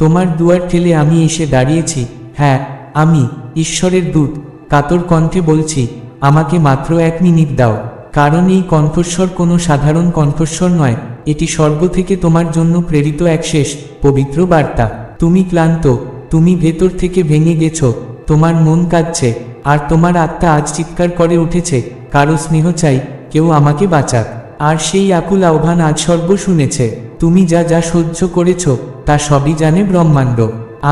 তোমার দুয়ার ঠেলে আমি এসে দাঁড়িয়েছি। হ্যাঁ, আমি ঈশ্বরের দূত, কাতর কণ্ঠে বলছি, আমাকে মাত্র 1 মিনিট দাও। কারণ এই কণ্ঠস্বর কোনো সাধারণ কণ্ঠস্বর নয়, এটি স্বর্গ থেকে তোমার জন্য প্রেরিত এক শেষ পবিত্র বার্তা। তুমি ক্লান্ত, তুমি ভেতর থেকে ভেঙে গেছো, তোমার মন কাঁদছে, আর তোমার আত্মা আজ চিৎকার করে উঠেছে, কারো স্নেহ চাই, কেউ আমাকে বাঁচাক। আর সেই আকুল আহ্বান আজ স্বর্গ শুনেছে। তুমি যা যা সহ্য করেছ তা সবই জানে ব্রহ্মাণ্ড।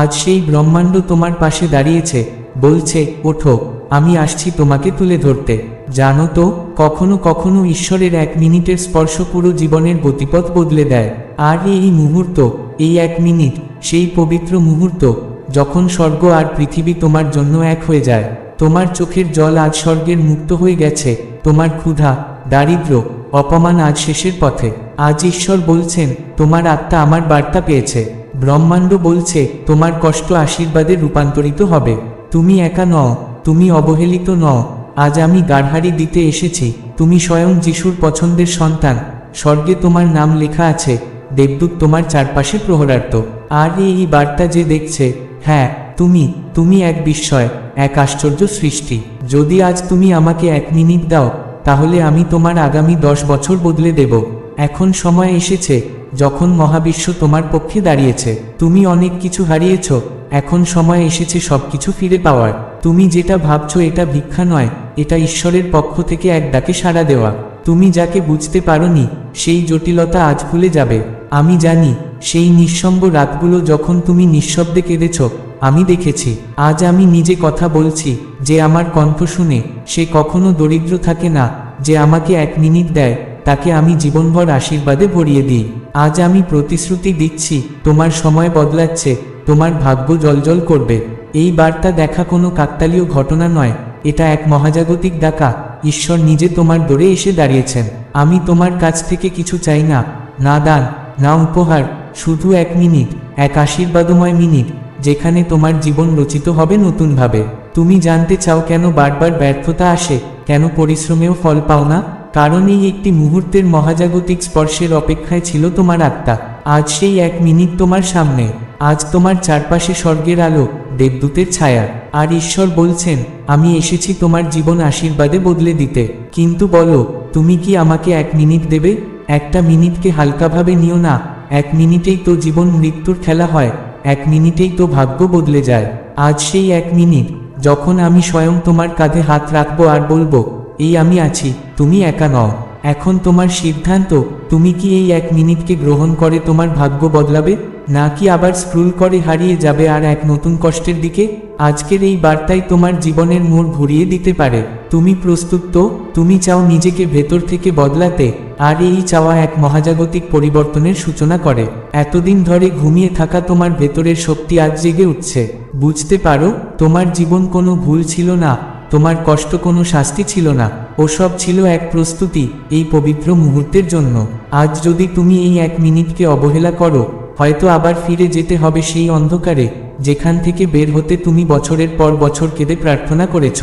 আজ সেই ব্রহ্মাণ্ড তোমার পাশে দাঁড়িয়েছে, বলছে, ওঠো, আমি আসছি তোমাকে তুলে ধরতে। জানো তো, কখনো কখনো ঈশ্বরের 1 মিনিটের স্পর্শ পুরো জীবনের গতিপথ বদলে দেয়। আর এই মুহূর্ত, এই 1 মিনিট, সেই পবিত্র মুহূর্ত যখন স্বর্গ আর পৃথিবী তোমার জন্য এক হয়ে যায়। তোমার চোখের জল আজ স্বর্গের মুক্ত হয়ে গেছে, তোমার ক্ষুধা, দারিদ্র্য, অপমান আজ শেষের পথে। আজ ঈশ্বর বলছেন, তোমার আত্মা আমার বার্তা পেয়েছে। ব্রহ্মাণ্ড বলছে, তোমার কষ্ট আশীর্বাদে রূপান্তরিত হবে। তুমি একা নও, তুমি অবহেলিত নও। আজ আমি গাড়হারি দিতে এসেছি। তুমি স্বয়ং যিশুর পছন্দের সন্তান। স্বর্গে তোমার নাম লেখা আছে, দেবদূত তোমার চারপাশে প্রহরার্ত। আর এই বার্তা যে দেখছে, হ্যাঁ, তুমি এক বিস্ময়, এক আশ্চর্য সৃষ্টি। যদি আজ তুমি আমাকে 1 মিনিট দাও, তাহলে আমি তোমার আগামী 10 বছর বদলে দেব। এখন সময় এসেছে যখন মহাবিশ্ব তোমার পক্ষে দাঁড়িয়েছে। তুমি অনেক কিছু হারিয়েছ, এখন সময় এসেছে সবকিছু ফিরে পাওয়ার। তুমি যেটা ভাবছো এটা ভিক্ষা নয়, এটা ঈশ্বরের পক্ষ থেকে এক ডাকে সাড়া দেওয়া। তুমি যাকে বুঝতে পারোনি, সেই জটিলতা আজ ভুলে যাবে। আমি জানি, সেই নিঃসঙ্গ রাতগুলো যখন তুমি নিঃশব্দে কেঁদেছ, আমি দেখেছি। আজ আমি নিজে কথা বলছি, যে আমার কণ্ঠ শুনে সে কখনো দরিদ্র থাকে না। যে আমাকে 1 মিনিট দেয়, তাকে আমি জীবনভর আশীর্বাদে ভরিয়ে দিই। আজ আমি প্রতিশ্রুতি দিচ্ছি, তোমার সময় বদলাচ্ছে, তোমার ভাগ্য জ্বলজ্বল করবে। এই বার্তা দেখা কোনো কাকতালীয় ঘটনা নয়, এটা এক মহাজাগতিক ডাকা। ঈশ্বর নিজে তোমার দরে এসে দাঁড়িয়েছেন। আমি তোমার কাছ থেকে কিছু চাই না, না দান, না উপহার, শুধু 1 মিনিট, এক আশীর্বাদময় মিনিট, যেখানে তোমার জীবন রচিত হবে নতুনভাবে। তুমি জানতে চাও কেন বারবার ব্যর্থতা আসে, কেন পরিশ্রমেও ফল পাও না? কারণ এই একটি মুহূর্তের মহাজাগতিক স্পর্শের অপেক্ষায় ছিল তোমার আত্মা। আজ সেই 1 মিনিট তোমার সামনে। আজ তোমার চারপাশে স্বর্গের আলো, দেবদূতের ছায়া। আর ঈশ্বর বলছেন, আমি এসেছি তোমার জীবন আশীর্বাদে বদলে দিতে। কিন্তু বলো, তুমি কি আমাকে 1 মিনিট দেবে? একটা মিনিটকে হালকাভাবে নিও না। 1 মিনিটেই তো জীবন মৃত্যুর খেলা হয়, 1 মিনিটেই তো ভাগ্য বদলে যায়। আজ সেই 1 মিনিট, যখন আমি স্বয়ং তোমার কাঁধে হাত রাখবো আর বলবো, এই আমি আছি, তুমি একা নও। এখন তোমার সিদ্ধান্ত, তুমি কি এই 1 মিনিটকে গ্রহণ করে তোমার ভাগ্য বদলাবে, নাকি আবার স্ক্রুল করে হারিয়ে যাবে আর এক নতুন কষ্টের দিকে? আজকের এই বার্তাই তোমার জীবনের মোড় ঘুরিয়ে দিতে পারে। তুমি প্রস্তুত তো? তুমি চাও নিজেকে ভেতর থেকে বদলাতে, আর এই চাওয়া এক মহাজাগতিক পরিবর্তনের সূচনা করে। এতদিন ধরে ঘুমিয়ে থাকা তোমার ভেতরের শক্তি আজ জেগে উঠছে। বুঝতে পারো, তোমার জীবন কোনো ভুল ছিল না, তোমার কষ্ট কোনো শাস্তি ছিল না, ওসব ছিল এক প্রস্তুতি এই পবিত্র মুহূর্তের জন্য। আজ যদি তুমি এই 1 মিনিটকে অবহেলা করো, হয়তো আবার ফিরে যেতে হবে সেই অন্ধকারে, যেখান থেকে বের হতে তুমি বছরের পর বছর কেঁদে প্রার্থনা করেছ।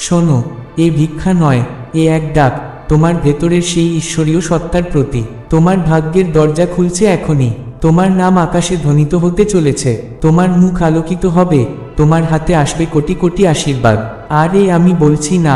শোনো, এ ভিক্ষা নয়, এ এক ডাক তোমার ভেতরের সেই ঈশ্বরীয় সত্তার প্রতি। তোমার ভাগ্যের দরজা খুলছে এখনই। তোমার নাম আকাশে ধ্বনিত হতে চলেছে, তোমার মুখ আলোকিত হবে, তোমার হাতে আসবে কোটি কোটি আশীর্বাদ। আর আমি বলছি না,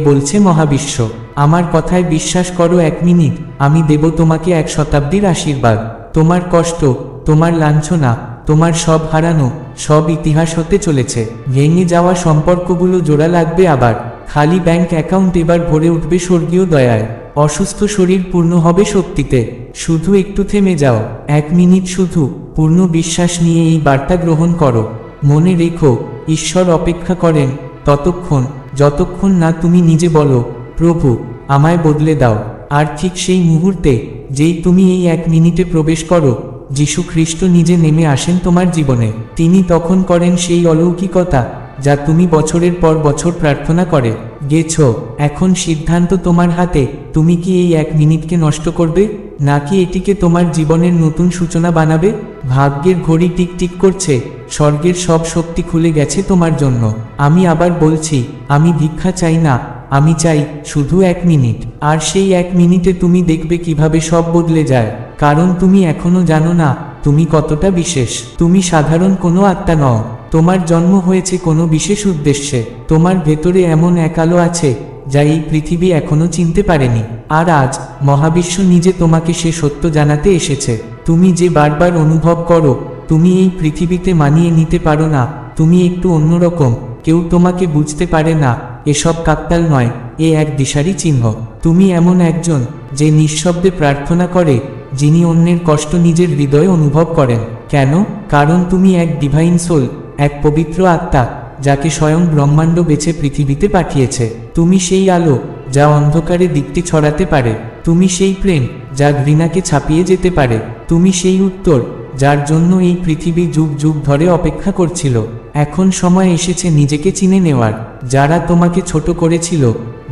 বলছে মহাবিশ্ব। আমার কথায় বিশ্বাস করো, 1 মিনিট, আমি দেব তোমাকে 1 শতাব্দীর আশীর্বাদ। তোমার কষ্ট, তোমার লাঞ্ছনা, তোমার সব হারানো, সব ইতিহাস হতে চলেছে। ভেঙে যাওয়া সম্পর্কগুলো জোড়া লাগবে আবার। খালি ব্যাংক অ্যাকাউন্ট এবার ভরে উঠবে স্বর্গীয় দয়ায়। অসুস্থ শরীর পূর্ণ হবে শক্তিতে। শুধু একটু থেমে যাও, 1 মিনিট শুধু পূর্ণ বিশ্বাস নিয়ে এই বার্তা গ্রহণ করো। মনে রেখো, ঈশ্বর অপেক্ষা করেন ততক্ষণ, যতক্ষণ না তুমি নিজে বলো, প্রভু, আমায় বদলে দাও। আর ঠিক সেই মুহূর্তে, যেই তুমি এই 1 মিনিটে প্রবেশ করো, যিশু খ্রিস্ট নিজে নেমে আসেন তোমার জীবনে। তিনি তখন করেন সেই অলৌকিকতা, যা তুমি বছরের পর বছর প্রার্থনা করে গেছো। এখন সিদ্ধান্ত তোমার হাতে। তুমি কি এই 1 মিনিটকে নষ্ট করবে, নাকি এটিকে তোমার জীবনের নতুন সূচনা বানাবে? ভাগ্যের ঘড়ি টিক টিক করছে, স্বর্গের সব শক্তি খুলে গেছে তোমার জন্য। আমি আবার বলছি, আমি ভিক্ষা চাই না, আমি চাই শুধু 1 মিনিট। আর সেই 1 মিনিটে তুমি দেখবে কিভাবে সব বদলে যায়। কারণ তুমি এখনো জানো না, তুমি কতটা বিশেষ। তুমি সাধারণ কোনো আত্মা নও, তোমার জন্ম হয়েছে কোনো বিশেষ উদ্দেশ্যে। তোমার ভেতরে এমন এক আলো আছে যা এই পৃথিবী এখনো চিনতে পারেনি। আর আজ মহাবিশ্ব নিজে তোমাকে সে সত্য জানাতে এসেছে। তুমি যে বারবার অনুভব করো তুমি এই পৃথিবীতে মানিয়ে নিতে পারো না, তুমি একটু অন্যরকম, কেউ তোমাকে বুঝতে পারে না, এসব কাকতাল নয়, এ এক দিশারি চিহ্ন। তুমি এমন একজন যে নিঃশব্দে প্রার্থনা করে, যিনি অন্যের কষ্ট নিজের হৃদয়ে অনুভব করেন। কেন? কারণ তুমি এক ডিভাইন সোল, এক পবিত্র আত্মা যাকে স্বয়ং ব্রহ্মাণ্ড বেছে পৃথিবীতে পাঠিয়েছে। তুমি সেই আলো যা অন্ধকারে দিকটি ছড়াতে পারে। তুমি সেই প্রেম যা ঘৃণাকে ছাপিয়ে যেতে পারে। তুমি সেই উত্তর যার জন্য এই পৃথিবী যুগ যুগ ধরে অপেক্ষা করছিল। এখন সময় এসেছে নিজেকে চিনে নেওয়ার। যারা তোমাকে ছোট করেছিল,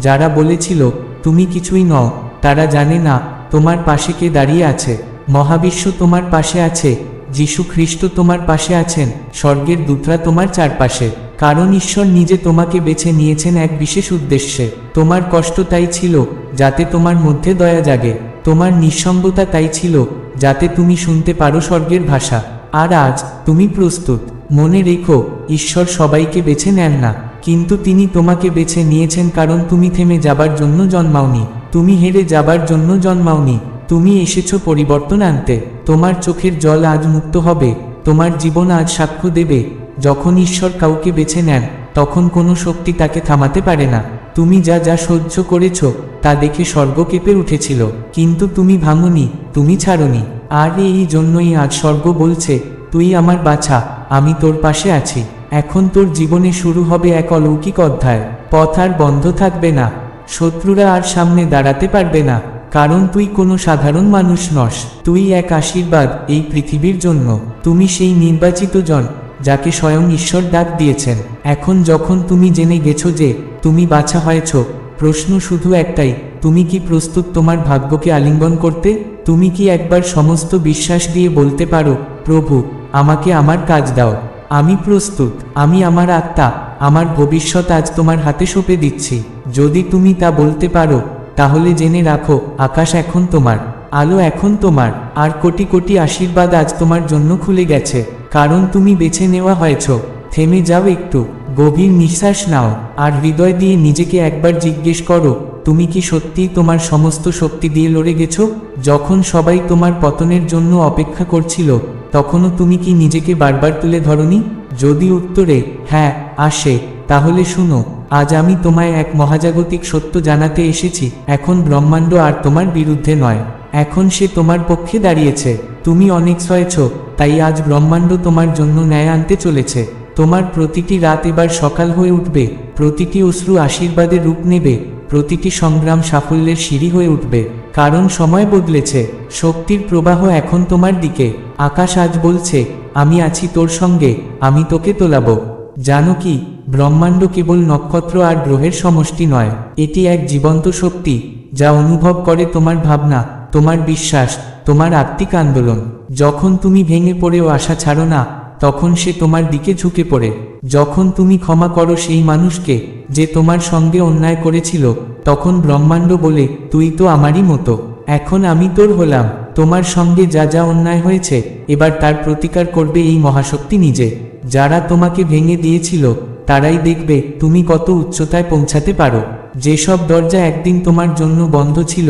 যারা বলেছিল তুমি কিছুই নও, তারা জানে না তোমার পাশে কে দাঁড়িয়ে আছে। মহাবিশ্ব তোমার পাশে আছে, যীশু খ্রিস্ট তোমার পাশে আছেন, স্বর্গের দূতরা তোমার চারপাশে। কারণ ঈশ্বর নিজে তোমাকে বেছে নিয়েছেন এক বিশেষ উদ্দেশ্যে। তোমার কষ্ট তাই ছিল যাতে তোমার মধ্যে দয়া জাগে, তোমার নিঃসঙ্গতা তাই ছিল যাতে তুমি শুনতে পারো স্বর্গের ভাষা। আর আজ তুমি প্রস্তুত। মনে রেখো, ঈশ্বর সবাইকে বেছে নেন না, কিন্তু তিনি তোমাকে বেছে নিয়েছেন কারণ তুমি থেমে যাবার জন্য জন্মাওনি, তুমি হেরে যাবার জন্য জন্মাওনি। তুমি এসেছো পরিবর্তন আনতে। তোমার চোখের জল আজ মুক্ত হবে, তোমার জীবন আজ সাক্ষ্য দেবে। যখন ঈশ্বর কাউকে বেছে নেন তখন কোনো শক্তি তাকে থামাতে পারে না। তুমি যা যা সহ্য করেছ তা দেখে স্বর্গ কেঁপে উঠেছিল, কিন্তু তুমি ভাঙনি, তুমি ছাড়নি। আর এই জন্যই আজ স্বর্গ বলছে, তুই আমার বাছা, আমি তোর পাশে আছি। এখন তোর জীবনে শুরু হবে এক অলৌকিক অধ্যায়। পথ আর বন্ধ থাকবে না, শত্রুরা আর সামনে দাঁড়াতে পারবে না, কারণ তুই কোনো সাধারণ মানুষ নস। তুই এক আশীর্বাদ এই পৃথিবীর জন্য। তুমি সেই নির্বাচিত জন যাকে স্বয়ং ঈশ্বর ডাক দিয়েছেন। এখন যখন তুমি জেনে গেছো যে তুমি বাছা হয়েছ, প্রশ্ন শুধু একটাই, তুমি কি প্রস্তুত তোমার ভাগ্যকে আলিঙ্গন করতে? তুমি কি একবার সমস্ত বিশ্বাস দিয়ে বলতে পারো, প্রভু, আমাকে আমার কাজ দাও, আমি প্রস্তুত, আমি আমার আত্মা, আমার ভবিষ্যৎ আজ তোমার হাতে সঁপে দিচ্ছি। যদি তুমি তা বলতে পারো তাহলে জেনে রাখো, আকাশ এখন তোমার, আলো এখন তোমার, আর কোটি কোটি আশীর্বাদ আজ তোমার জন্য খুলে গেছে, কারণ তুমি বেছে নেওয়া হয়েছ। থেমে যাও একটু, গভীর নিঃশ্বাস নাও, আর হৃদয় দিয়ে নিজেকে একবার জিজ্ঞেস করো, তুমি কি সত্যিই তোমার সমস্ত শক্তি দিয়ে লড়ে গেছো? যখন সবাই তোমার পতনের জন্য অপেক্ষা করছিল, তখনও তুমি কি নিজেকে বারবার তুলে ধরনি? যদি উত্তরে হ্যাঁ আসে, তাহলে শুনো, আজ আমি তোমায় এক মহাজাগতিক সত্য জানাতে এসেছি। এখন ব্রহ্মাণ্ড আর তোমার বিরুদ্ধে নয়, এখন সে তোমার পক্ষে দাঁড়িয়েছে। তুমি অনেক সয়েছ, তাই আজ ব্রহ্মাণ্ড তোমার জন্য ন্যায় আনতে চলেছে। তোমার প্রতিটি রাত এবার সকাল হয়ে উঠবে, প্রতিটি অশ্রু আশীর্বাদের রূপ নেবে, প্রতিটি সংগ্রাম সাফল্যের সিঁড়ি হয়ে উঠবে। কারণ সময় বদলেছে, শক্তির প্রবাহ এখন তোমার দিকে। আকাশ আজ বলছে, আমি আছি তোর সঙ্গে, আমি তোকে তোলাবো। জানো কি, ব্রহ্মাণ্ড কেবল নক্ষত্র আর গ্রহের সমষ্টি নয়, এটি এক জীবন্ত শক্তি যা অনুভব করে তোমার ভাবনা, তোমার বিশ্বাস, তোমার আত্মিক আন্দোলন। যখন তুমি ভেঙে পড়েও আশা ছাড়ো না, তখন সে তোমার দিকে ঝুঁকে পড়ে। যখন তুমি ক্ষমা করো সেই মানুষকে যে তোমার সঙ্গে অন্যায় করেছিল, তখন ব্রহ্মাণ্ড বলে, তুই তো আমারই মতো, এখন আমি তোর হলাম। তোমার সঙ্গে যা যা অন্যায় হয়েছে, এবার তার প্রতিকার করবে এই মহাশক্তি নিজে। যারা তোমাকে ভেঙে দিয়েছিল তারাই দেখবে তুমি কত উচ্চতায় পৌঁছাতে পারো। যেসব দরজা একদিন তোমার জন্য বন্ধ ছিল,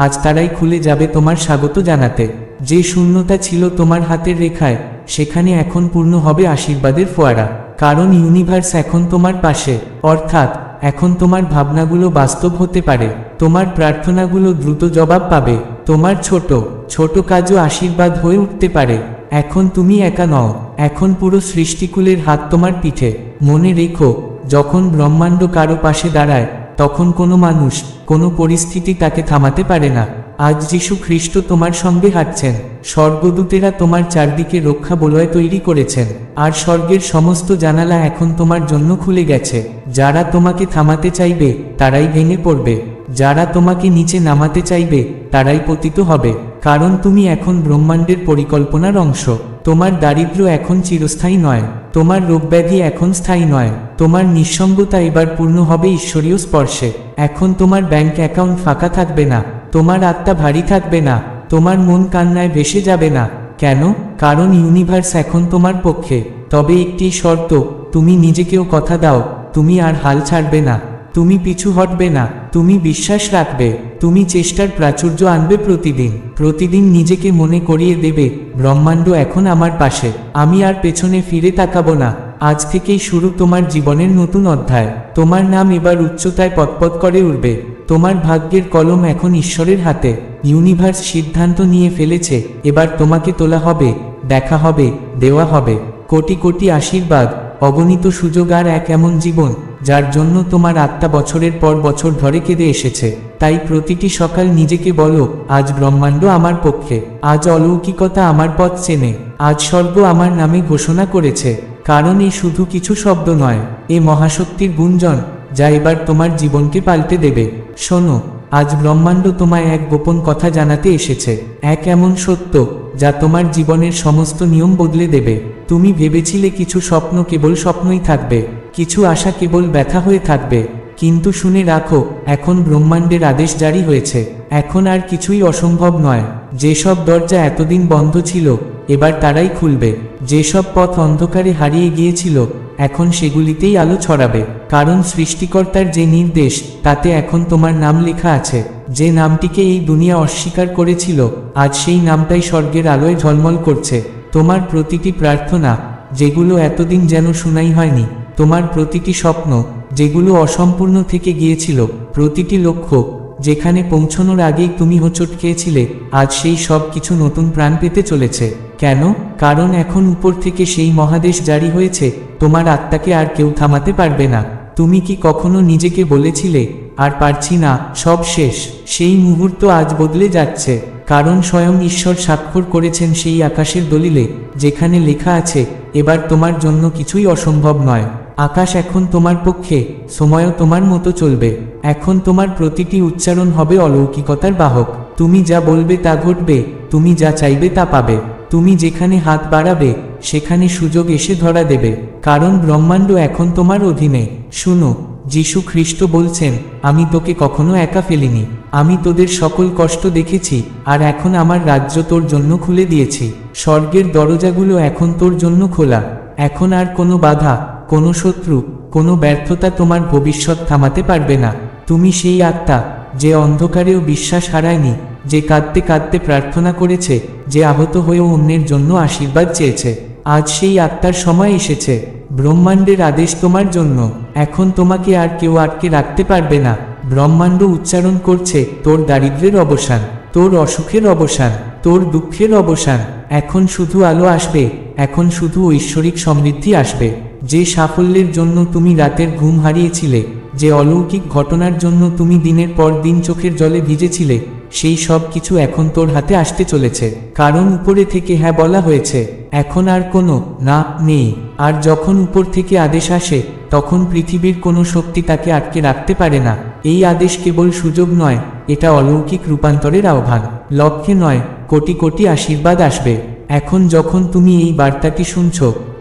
আজ তারাই খুলে যাবে তোমার স্বাগত জানাতে। যে শূন্যতা ছিল তোমার হাতের রেখায়, সেখানে এখন পূর্ণ হবে আশীর্বাদের ফোয়ারা। কারণ ইউনিভার্স এখন তোমার পাশে, অর্থাৎ এখন তোমার ভাবনাগুলো বাস্তব হতে পারে, তোমার প্রার্থনাগুলো দ্রুত জবাব পাবে, তোমার ছোট ছোট কাজও আশীর্বাদ হয়ে উঠতে পারে। এখন তুমি একা নও, এখন পুরো সৃষ্টিকুলের হাত তোমার পিঠে। মনে রেখো, যখন ব্রহ্মাণ্ড কারো পাশে দাঁড়ায়, তখন কোনো মানুষ, কোনো পরিস্থিতি তাকে থামাতে পারে না। আজ যীশু খ্রিস্ট তোমার সঙ্গে হাঁটছেন, স্বর্গদূতেরা তোমার চারদিকে রক্ষা বলয় তৈরি করেছেন, আর স্বর্গের সমস্ত জানালা এখন তোমার জন্য খুলে গেছে। যারা তোমাকে থামাতে চাইবে তারাই ভেঙে পড়বে, যারা তোমাকে নিচে নামাতে চাইবে তারাই পতিত হবে। কারণ তুমি এখন ব্রহ্মাণ্ডের পরিকল্পনার অংশ। তোমার দারিদ্র্য এখন চিরস্থায়ী নয়, তোমার রোগব্যাধি এখন স্থায়ী নয়, তোমার নিঃসঙ্গতা এবার পূর্ণ হবে ঈশ্বরীয় স্পর্শে। এখন তোমার ব্যাংক অ্যাকাউন্ট ফাঁকা থাকবে না, তোমার আত্মা ভারী থাকবে না, তোমার মন কান্নায় ভেসে যাবে না। কেন? কারণ ইউনিভার্স এখন তোমার পক্ষে। তবে একটি শর্ত, তুমি নিজেকেও কথা দাও, তুমি আর হাল ছাড়বে না, তুমি পিছু হটবে না, তুমি বিশ্বাস রাখবে, তুমি চেষ্টার প্রাচুর্য আনবে প্রতিদিন। প্রতিদিন নিজেকে মনে করিয়ে দেবে, ব্রহ্মাণ্ড এখন আমার পাশে, আমি আর পেছনে ফিরে তাকাবো না। আজ থেকেই শুরু তোমার জীবনের নতুন অধ্যায়। তোমার নাম এবার উচ্চতায় পতপত করে উঠবে। তোমার ভাগ্যের কলম এখন ঈশ্বরের হাতে। ইউনিভার্স সিদ্ধান্ত নিয়ে ফেলেছে, এবার তোমাকে তোলা হবে, দেখা হবে, দেওয়া হবে কোটি কোটি আশীর্বাদ, অগণিত সুযোগ আর এক এমন জীবন যার জন্য তোমার আত্মা বছরের পর বছর ধরে কেঁদে এসেছে। তাই প্রতিটি সকাল নিজেকে বলো, আজ ব্রহ্মাণ্ড আমার পক্ষে, আজ অলৌকিকতা আমার পথ চেনে, আজ স্বর্গ আমার নামে ঘোষণা করেছে। কারণ এ শুধু কিছু শব্দ নয়, এ মহাশক্তির গুঞ্জন যা এবার তোমার জীবনকে পাল্টে দেবে। শোনো, আজ ব্রহ্মাণ্ড তোমায় এক গোপন কথা জানাতে এসেছে, এক এমন সত্য যা তোমার জীবনের সমস্ত নিয়ম বদলে দেবে। তুমি ভেবেছিলে কিছু স্বপ্ন কেবল স্বপ্নই থাকবে, কিছু আশা কেবল ব্যথা হয়ে থাকবে, কিন্তু শুনে রাখো, এখন ব্রহ্মাণ্ডের আদেশ জারি হয়েছে। এখন আর কিছুই অসম্ভব নয়। যেসব দরজা এতদিন বন্ধ ছিল, এবার তারাই খুলবে। যেসব পথ অন্ধকারে হারিয়ে গিয়েছিল, এখন সেগুলিতেই আলো ছড়াবে। কারণ সৃষ্টিকর্তার যে নির্দেশ, তাতে এখন তোমার নাম লেখা আছে। যে নামটিকে এই দুনিয়া অস্বীকার করেছিল, আজ সেই নামটাই স্বর্গের আলোয় ঝলমল করছে। তোমার প্রতিটি প্রার্থনা, যেগুলো এতদিন যেন শুনাই হয়নি, তোমার প্রতিটি স্বপ্ন, যেগুলো অসম্পূর্ণ থেকে গিয়েছিল, প্রতিটি লক্ষ্য, যেখানে পৌঁছানোর আগেই তুমি হোঁচট খেয়েছিলে, আজ সেই সব কিছু নতুন প্রাণ পেতে চলেছে। কেন? কারণ এখন উপর থেকে সেই মহাদেশ জারি হয়েছে, তোমার আত্মাকে আর কেউ থামাতে পারবে না। তুমি কি কখনো নিজেকে বলেছিলে, আর পারছি না, সব শেষ? সেই মুহূর্ত আজ বদলে যাচ্ছে, কারণ স্বয়ং ঈশ্বর স্বাক্ষর করেছেন সেই আকাশের দলিলে, যেখানে লেখা আছে, এবার তোমার জন্য কিছুই অসম্ভব নয়। আকাশ এখন তোমার পক্ষে, সময়ও তোমার মতো চলবে। এখন তোমার প্রতিটি উচ্চারণ হবে অলৌকিকতার বাহক। তুমি যা বলবে তা ঘটবে, তুমি যা চাইবে তা পাবে। তুমি যেখানে হাত বাড়াবে, সেখানে সুযোগ এসে ধরা দেবে, কারণ ব্রহ্মাণ্ড এখন তোমার অধীনে। শুনো, যীশু খ্রিস্ট বলছেন, আমি তোকে কখনো একা ফেলিনি, আমি তোদের সকল কষ্ট দেখেছি, আর এখন আমার রাজ্য তোর জন্য খুলে দিয়েছি। স্বর্গের দরজাগুলো এখন তোর জন্য খোলা। এখন আর কোনো বাধা, কোনো শত্রু, কোনো ব্যর্থতা তোমার ভবিষ্যৎ থামাতে পারবে না। তুমি সেই আত্মা, যে অন্ধকারেও বিশ্বাস হারায়নি, যে কাঁদতে কাঁদতে প্রার্থনা করেছে, যে আহত হয়েও অন্যের জন্য আশীর্বাদ চেয়েছে। আজ সেই আত্মার সময় এসেছে। ব্রহ্মাণ্ডের আদেশ তোমার জন্য। এখন তোমাকে আর কেউ আটকে রাখতে পারবে না। ব্রহ্মাণ্ড উচ্চারণ করছে, তোর দারিদ্র্যের অবসান, তোর অসুখের অবসান, তোর দুঃখের অবসান। এখন শুধু আলো আসবে, এখন শুধু ঐশ্বরিক সমৃদ্ধি আসবে। যে সাফল্যের জন্য তুমি রাতের ঘুম হারিয়েছিলে, যে অলৌকিক ঘটনার জন্য তুমি দিনের পর দিন চোখের জলে ভিজেছিলে, সেই সব কিছু এখন তোর হাতে আসতে চলেছে। কারণ উপরে থেকে হ্যাঁ বলা হয়েছে, এখন আর কোনো না নেই। আর যখন উপর থেকে আদেশ আসে, তখন পৃথিবীর কোনো শক্তি তাকে আটকে রাখতে পারে না। এই আদেশ কেবল সুযোগ নয়, এটা অলৌকিক রূপান্তরের আহ্বান। লক্ষ্যে নয়, কোটি কোটি আশীর্বাদ আসবে। এখন যখন তুমি এই বার্তাটি শুনছ,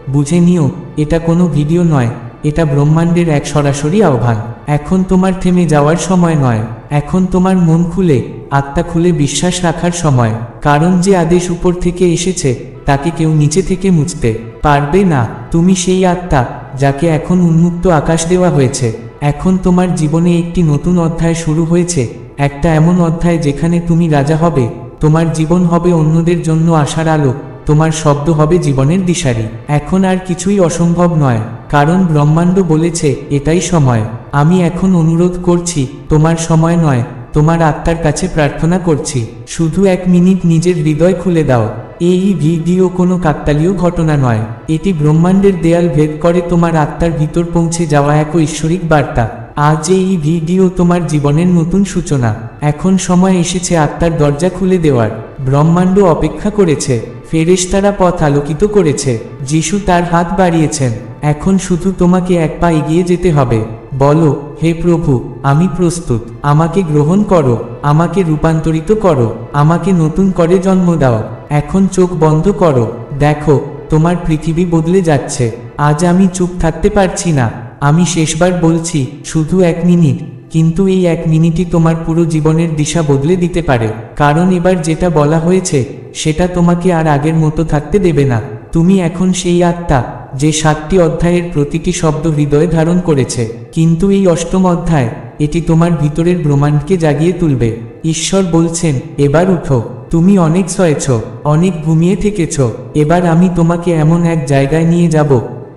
বুঝে নিও, এটা কোনো ভিডিও নয়, এটা ব্রহ্মাণ্ডের এক সরাসরি আহ্বান। এখন তোমার থেমে যাওয়ার সময় নয়, এখন তোমার মন খুলে, আত্মা খুলে বিশ্বাস রাখার সময়। কারণ যে আদেশ উপর থেকে এসেছে, তাকে কেউ নিচে থেকে মুছতে পারবে না। তুমি সেই আত্মা, যাকে এখন উন্মুক্ত আকাশ দেওয়া হয়েছে। এখন তোমার জীবনে একটি নতুন অধ্যায় শুরু হয়েছে, একটা এমন অধ্যায় যেখানে তুমি রাজা হবে। তোমার জীবন হবে অন্যদের জন্য আশার আলো, তোমার শব্দ হবে জীবনের দিশারি। এখন আর কিছুই অসম্ভব নয়, কারণ ব্রহ্মাণ্ড বলেছে, এটাই সময়। আমি এখন অনুরোধ করছি, তোমার সময় নয়, তোমার আত্মার কাছে প্রার্থনা করছি, শুধু 1 মিনিট নিজের হৃদয় খুলে দাও। এই ভিডিও কোনো কাকতালীয় ঘটনা নয়, এটি ব্রহ্মাণ্ডের দেয়াল ভেদ করে তোমার আত্মার ভিতর পৌঁছে যাওয়া এক ঐশ্বরিক বার্তা। আজ এই ভিডিও তোমার জীবনের নতুন সূচনা। এখন সময় এসেছে আত্মার দরজা খুলে দেওয়ার। ব্রহ্মাণ্ড অপেক্ষা করেছে, ফেরেশতারা পথ আলোকিত করেছে, যিশু তার হাত বাড়িয়েছেন। এখন শুধু তোমাকে এক পা এগিয়ে যেতে হবে। বলো, হে প্রভু, আমি প্রস্তুত, আমাকে গ্রহণ করো, আমাকে রূপান্তরিত করো, আমাকে নতুন করে জন্ম দাও। এখন চোখ বন্ধ করো, দেখো, তোমার পৃথিবী বদলে যাচ্ছে। আজ আমি চুপ থাকতে পারছি না, আমি শেষবার বলছি, শুধু 1 মিনিট, কিন্তু এই 1 মিনিটই তোমার পুরো জীবনের দিশা বদলে দিতে পারে। কারণ এবার যেটা বলা হয়েছে সেটা তোমাকে আর আগের মতো থাকতে দেবে না। তুমি এখন সেই আত্মা যে 7টি অধ্যায়ের প্রতিটি শব্দ হৃদয়ে ধারণ করেছে। কিন্তু এই 8ম অধ্যায়, এটি তোমার ভিতরের ব্রহ্মাণ্ডকে জাগিয়ে তুলবে। ঈশ্বর বলছেন, এবার উঠো। তুমি অনেক সয়েছ, অনেক ঘুমিয়ে থেকেছ। এবার আমি তোমাকে এমন এক জায়গায় নিয়ে যাব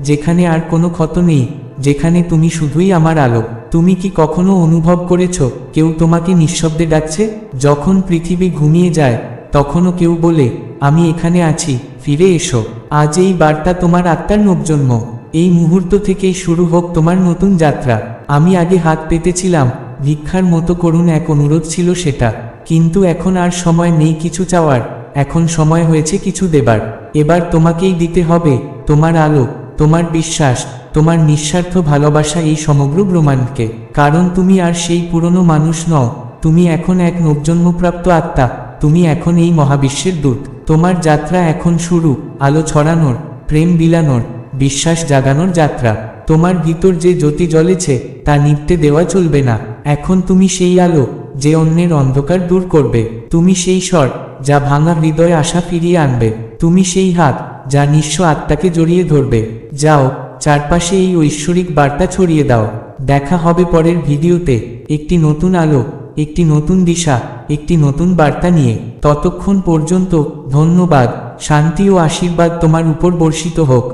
যেখানে আর কোনো ক্ষত নেই, যেখানে তুমি শুধুই আমার আলো। তুমি কি কখনো অনুভব করেছ কেউ তোমাকে নিঃশব্দে ডাকছে? যখন পৃথিবী ঘুমিয়ে যায় তখনও কেউ বলে, আমি এখানে আছি, ফিরে এসো। আজ এই বার্তা তোমার আত্মার নবজন্ম। এই মুহূর্ত থেকেই শুরু হোক তোমার নতুন যাত্রা। আমি আগে হাত পেতেছিলাম, ভিক্ষার মতো করুণ এক অনুরোধ ছিল সেটা। কিন্তু এখন আর সময় নেই কিছু চাওয়ার, এখন সময় হয়েছে কিছু দেবার। এবার তোমাকেই দিতে হবে তোমার আলো, তোমার বিশ্বাস, তোমার নিঃস্বার্থ ভালোবাসা এই সমগ্র ব্রহ্মাণ্ডকে। কারণ তুমি আর সেই পুরনো মানুষ নও, তুমি এখন এক নবজন্মপ্রাপ্ত আত্মা। তুমি এখন এই মহাবিশ্বের দূত। তোমার যাত্রা এখন শুরু, আলো ছড়ানোর, প্রেম বিলানোর, বিশ্বাস জাগানোর যাত্রা। তোমার ভিতর যে জ্যোতি জ্বলেছে তা নিভতে দেওয়া চলবে না। এখন তুমি সেই আলো যে অন্যের অন্ধকার দূর করবে। তুমি সেই স্বর যা ভাঙা হৃদয়ে আশা ফিরিয়ে আনবে। তুমি সেই হাত যা নিঃস্ব আত্মাকে জড়িয়ে ধরবে। যাও, চারপাশে এই ঐশ্বরিক বার্তা ছড়িয়ে দাও। দেখা হবে পরের ভিডিওতে একটি নতুন আলো, একটি নতুন দিশা, একটি নতুন বার্তা নিয়ে। ততক্ষণ পর্যন্ত ধন্যবাদ, শান্তি ও আশীর্বাদ তোমার উপর বর্ষিত হোক।